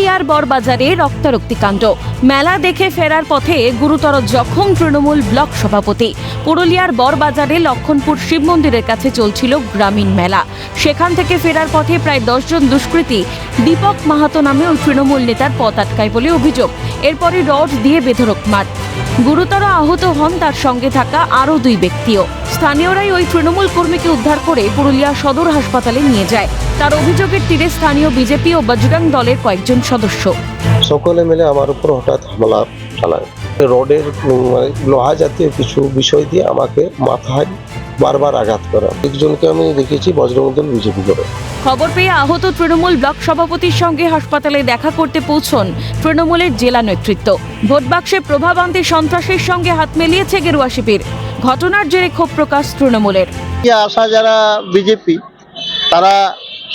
পুরুলিয়ার বড়বাজারে রক্তারক্তি কাণ্ড। মেলা দেখে ফেরার পথে গুরুতর জখম তৃণমূল ব্লক সভাপতি। পুরুলিয়ার বড়বাজারে লক্ষণপুর শিব মন্দিরের কাছে চলছিল গ্রামীণ মেলা। সেখান থেকে ফেরার পথে প্রায় 10 জন দুষ্কৃতী দীপক মাহাতো নামে ওই তৃণমূল নেতার পথ আটকায় বলে অভিযোগ। এরপরই রড দিয়ে বেধড়ক মার। গুরুতর আহত হন তার সঙ্গে থাকা আরও 2 ব্যক্তিও। স্থানীয়রাই ওই তৃণমূল কর্মীকে উদ্ধার করে পুরুলিয়া সদর হাসপাতালে নিয়ে যায়। তার অভিযোগের তীরে স্থানীয় বিজেপি ও বজরং দলের কয়েকজন সদস্য। সকলে মিলে আমার উপর হঠাৎ হামলা চালায়। রডের লোহা জাতীয় কিছু বিষয় দিয়ে আমাকে মাথায় বারবার আঘাত করা। একজনকে আমি দেখেছি বজরং দল বিজেপি করে। খবর পেয়ে আহত তৃণমূল ব্লক সভাপতির সঙ্গে হাসপাতালে দেখা করতে পৌঁছন তৃণমূলের জেলা নেতৃত্ব। ভোট বাক্সে প্রভাব আনতে সন্ত্রাসের সঙ্গে হাত মিলিয়েছে গেরুয়া শিবির। ঘটনার জেরে ক্ষোভ প্রকাশ তৃণমূলের। আশা যারা বিজেপি তারা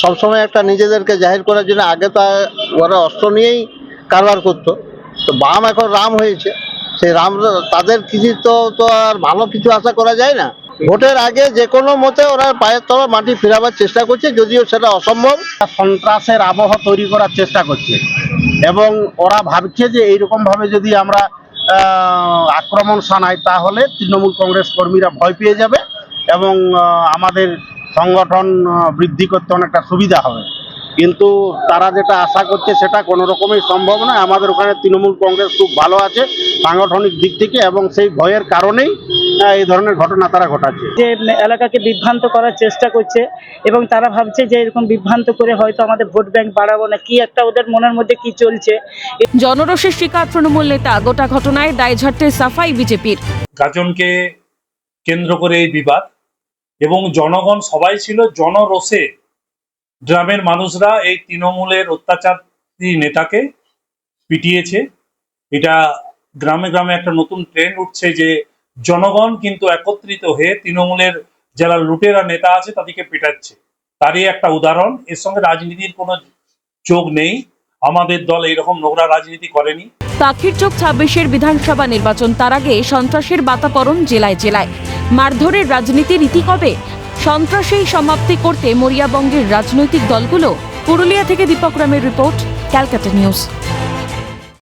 সবসময় একটা নিজেদেরকে জাহির করার জন্য আগে তো ওরা অস্ত্র নিয়েই কারবার করতো, তো বাম এখন রাম হয়েছে। সেই রাম তাদের কিছু তো আর ভালো কিছু আশা করা যায় না। ভোটের আগে যে কোনো মতে ওরা পায়ের তলা মাটি ফেরাবার চেষ্টা করছে, যদিও সেটা অসম্ভব। সন্ত্রাসের আবহ তৈরি করার চেষ্টা করছে এবং ওরা ভাবছে যে এইরকম ভাবে যদি আমরা আক্রমণ শানাই তাহলে তৃণমূল কংগ্রেস কর্মীরা ভয় পেয়ে যাবে এবং আমাদের সংগঠন বৃদ্ধি করতে অনেকটা সুবিধা হবে। কিন্তু তারা যেটা আশা করছে সেটা কোনো রকমই সম্ভব নয়। আমাদের ওখানে তৃণমূল কংগ্রেস খুব ভালো আছে সাংগঠনিক দিক থেকে এবং সেই ভয়ের কারণেই এই ধরনের ঘটনা তারা ঘটাচ্ছে। যে এলাকাকে বিভ্রান্ত করার চেষ্টা করছে এবং তারা ভাবছে যে এরকম বিভ্রান্ত করে হয়তো আমাদের ভোট ব্যাংক বাড়াবো না, কি একটা ওদের মনের মধ্যে কি চলছে। জনরোষের শিকার তৃণমূল নেতা। গোটা ঘটনায় দায় ঝাড়তে সাফাই বিজেপির। গাজনকে কেন্দ্র করে এই বিবাদ এবং জনগণ সবাই ছিল জনরোষে। গ্রামের মানুষরা এই তৃণমূলের অত্যাচারী নেতাকে পিটিয়েছে। এটা গ্রামে গ্রামে একটা নতুন ট্রেন্ড উঠছে যে জনগণ কিন্তু একত্রিত হয়ে তৃণমূলের যারা লুটেরা নেতা আছে তাদেরকে পেটাচ্ছে। তারই একটা উদাহরণ। এর সঙ্গে রাজনীতির কোনো যোগ নেই। আমাদের দল এইরকম নোংরা রাজনীতি করেনি। পাখির চোখ 26-এর বিধানসভা নির্বাচন, তার আগে সন্ত্রাসের বাতাবরণ জেলায় জেলায়। মারধরের রাজনীতির রীতি কবে? সন্ত্রাসেই সমাপ্তি করতে মরিয়াবঙ্গের রাজনৈতিক দলগুলো। পুরুলিয়া থেকে দীপক রামের রিপোর্ট, ক্যালকাটা নিউজ।